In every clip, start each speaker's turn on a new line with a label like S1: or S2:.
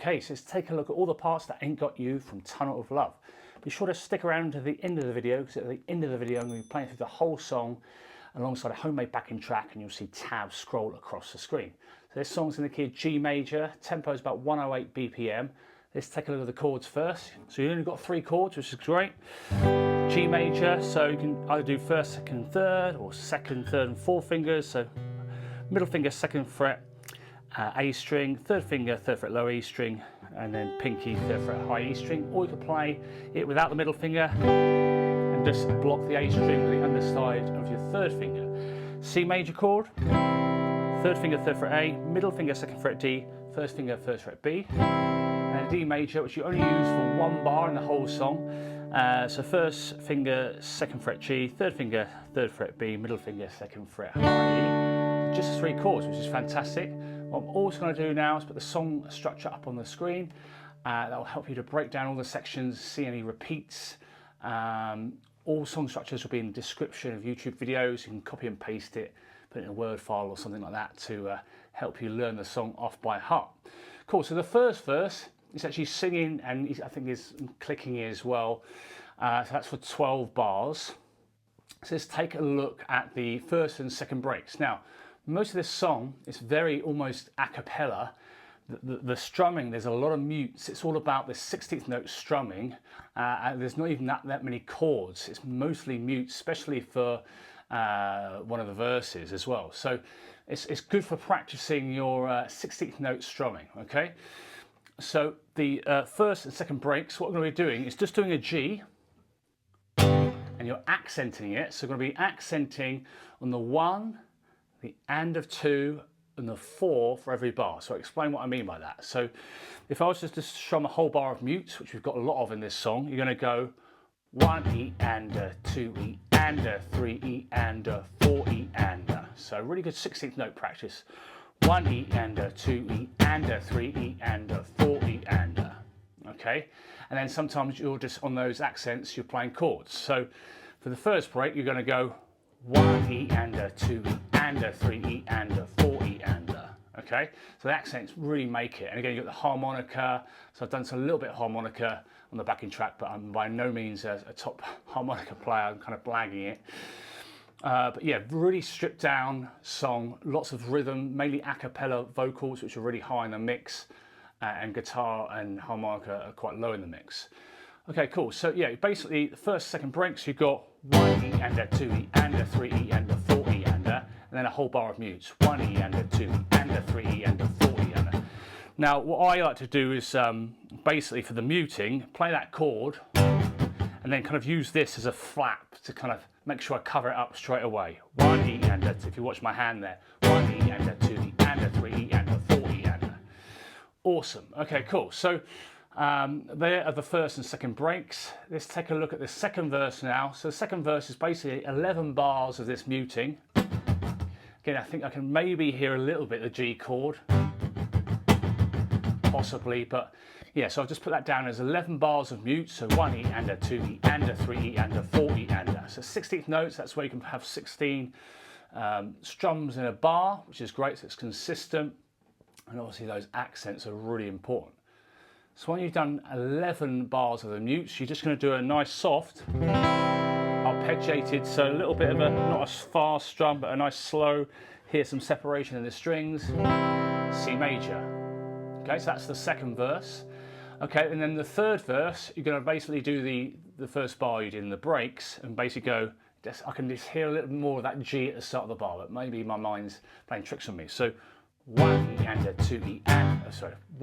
S1: Okay, so let's take a look at all the parts that Ain't Got You from Tunnel of Love. Be sure to stick around to the end of the video, because at the end of the video I'm going to be playing through the whole song alongside a homemade backing track, and you'll see tabs scroll across the screen. So this song's in the key of G major, tempo is about 108 BPM. Let's take a look at the chords first. So you've only got 3 chords, which is great. G major, so you can either do first, second, third, or second, third and 4 fingers. So middle finger, 2nd fret, A string, 3rd finger, 3rd fret low E string, and then pinky, 3rd fret high E string. Or you could play it without the middle finger and just block the A string with the underside of your 3rd finger. C major chord, 3rd finger, 3rd fret A, middle finger, 2nd fret D, 1st finger, 1st fret B, and a D major, which you only use for 1 bar in the whole song. So 1st finger, 2nd fret G, 3rd finger, 3rd fret B, middle finger, 2nd fret high E. Just 3 chords, which is fantastic. What I'm also going to do now is put the song structure up on the screen. That will help you to break down all the sections, see any repeats. All song structures will be in the description of YouTube videos. You can copy and paste it, put it in a Word file or something like that to help you learn the song off by heart. Cool, so the first verse is actually singing, and I think is clicking as well. So that's for 12 bars. So let's take a look at the 1st and 2nd breaks. Now, most of this song is very almost a cappella. The strumming, there's a lot of mutes. It's all about the 16th note strumming. And there's not even that many chords. It's mostly mutes, especially for one of the verses as well. So it's good for practicing your 16th note strumming, okay? So the 1st and 2nd breaks, what we're going to be doing is just doing a G, and you're accenting it. So we're going to be accenting on the 1, the and of 2, and the 4 for every bar. So I'll explain what I mean by that. So if I was just to strum a whole bar of mutes, which we've got a lot of in this song, you're going to go 1 E and a 2 E and a 3 E and a 4 E and a. So really good 16th note practice. 1 E and a 2 E and a 3 E and a 4 E and a. Okay, and then sometimes you're just on those accents, you're playing chords. So for the 1st break, you're going to go 1 E and a 2 E and a 3 E and a 4 E and a. Okay, so the accents really make it. And again, you've got the harmonica. So I've done a little bit of harmonica on the backing track, but I'm by no means a top harmonica player. I'm kind of blagging it. But yeah, really stripped down song, lots of rhythm, mainly a cappella vocals, which are really high in the mix, and guitar and harmonica are quite low in the mix. Okay, cool. So yeah, basically the 1st, 2nd breaks, you've got 1 E and a 2 E and a 3 E and a 4 E and a, and then a whole bar of mutes. 1 E and a 2 E and a 3 E and a 4 E and a. Now, what I like to do is basically for the muting, play that chord, and then kind of use this as a flap to kind of make sure I cover it up straight away. 1 E and a, if you watch my hand there, 1 E and a 2 E and a 3 E and a 4 E and a. Awesome. Okay, cool. So there are the 1st and 2nd breaks. Let's take a look at the 2nd verse now. So the 2nd verse is basically 11 bars of this muting. Again, I think I can maybe hear a little bit of the G chord, possibly, but yeah, so I've just put that down as 11 bars of mute. So 1 E and a 2 E and a 3 E and a 4 E and a. So 16th notes, that's where you can have 16 strums in a bar, which is great, so it's consistent. And obviously those accents are really important. So when you've done 11 bars of the mutes, you're just going to do a nice soft arpeggiated, so a little bit of a, not a fast strum, but a nice slow, hear some separation in the strings, C major. Okay, so that's the 2nd verse. Okay, and then the 3rd verse, you're going to basically do the 1st bar you did in the breaks, and basically go, I can just hear a little more of that G at the start of the bar, but maybe my mind's playing tricks on me. So 1 E and a 2 E and a,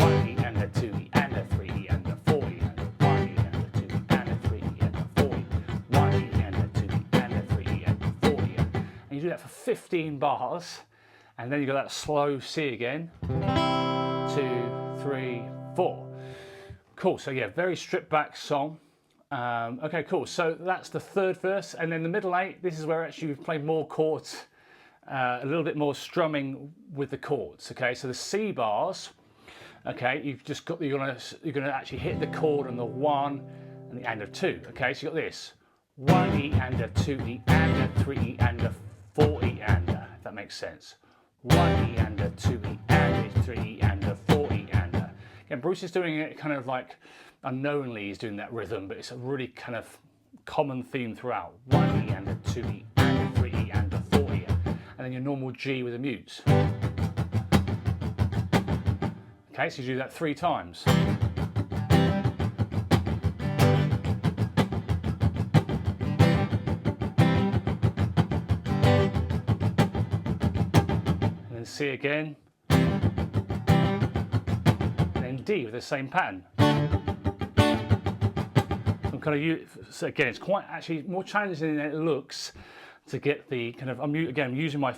S1: 1 E and a 2 E and a 3 E and a 4 E and a 1 E and a 2 E and a 3 E and a 4 E, 1 E and a 2 E and a 3 E and a 4 E. And you do that for 15 bars, and then you got that slow C again. 2, 3, 4. Cool, so yeah, very stripped back song. Okay, cool, so that's the 3rd verse, and then the middle 8, this is where actually we've played more chords, a little bit more strumming with the chords. Okay, so the C bars, okay, you've just got, you're gonna actually hit the chord on the 1 and the and of 2. Okay, so you got this 1 E and a 2 E and a 3 E and a 4 E and a, if that makes sense. 1 E and a 2 E and a 3 E and a 4 E and a. Yeah, Bruce is doing it kind of like unknowingly, he's doing that rhythm, but it's a really kind of common theme throughout. 1E and a 2E and a 3E and a 4E, and then your normal G with the mutes. Okay, so you do that 3 times. And then C again. D with the same pattern. I'm kind of, so again, it's quite actually more challenging than it looks to get the kind of, I'm using my,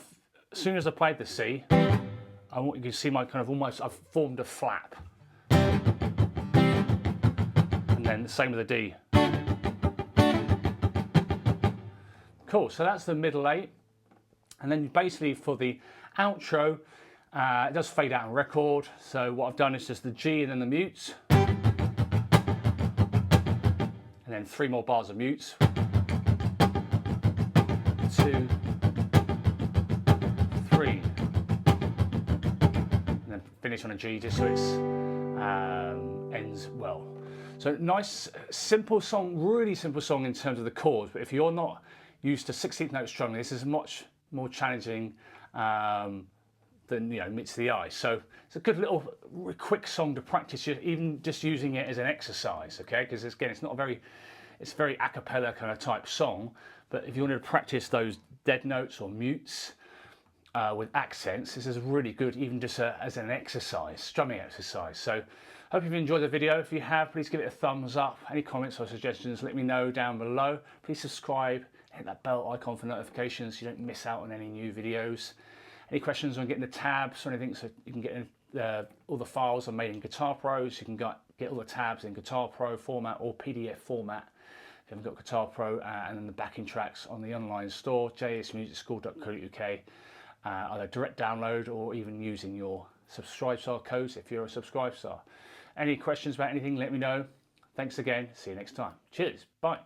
S1: as soon as I played the C, I want you to see my kind of almost, I've formed a flap. And then the same with the D. Cool, so that's the middle 8. And then basically for the outro, it does fade out on record, so what I've done is just the G and then the mutes, and then 3 more bars of mutes, 2, 3, and then finish on a G just so it's ends well. So nice, simple song, really simple song in terms of the chords, but if you're not used to 16th note strumming, this is much more challenging than meets the eye. So it's a good little quick song to practice, even just using it as an exercise, okay? Because again, it's very a cappella kind of type song, but if you want to practice those dead notes or mutes with accents, this is really good, even just as an exercise, strumming exercise. So hope you've enjoyed the video. If you have, please give it a thumbs up. Any comments or suggestions, let me know down below. Please subscribe, hit that bell icon for notifications so you don't miss out on any new videos. Any questions on getting the tabs or anything, so you can get all the files are made in Guitar Pro, so you can get all the tabs in Guitar Pro format or PDF format if you haven't got Guitar Pro, and then the backing tracks on the online store, jsmusicschool.co.uk, either direct download or even using your Subscribestar codes if you're a Subscribestar. Any questions about anything, let me know. Thanks again, see you next time. Cheers, bye.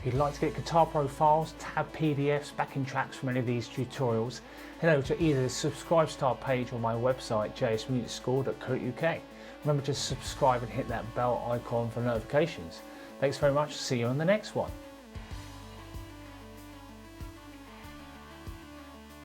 S1: If you'd like to get Guitar Pro files, tab PDFs, backing tracks from any of these tutorials, head over to either the Subscribestar page or my website, jsmusicschool.co.uk. Remember to subscribe and hit that bell icon for notifications. Thanks very much, see you on the next one.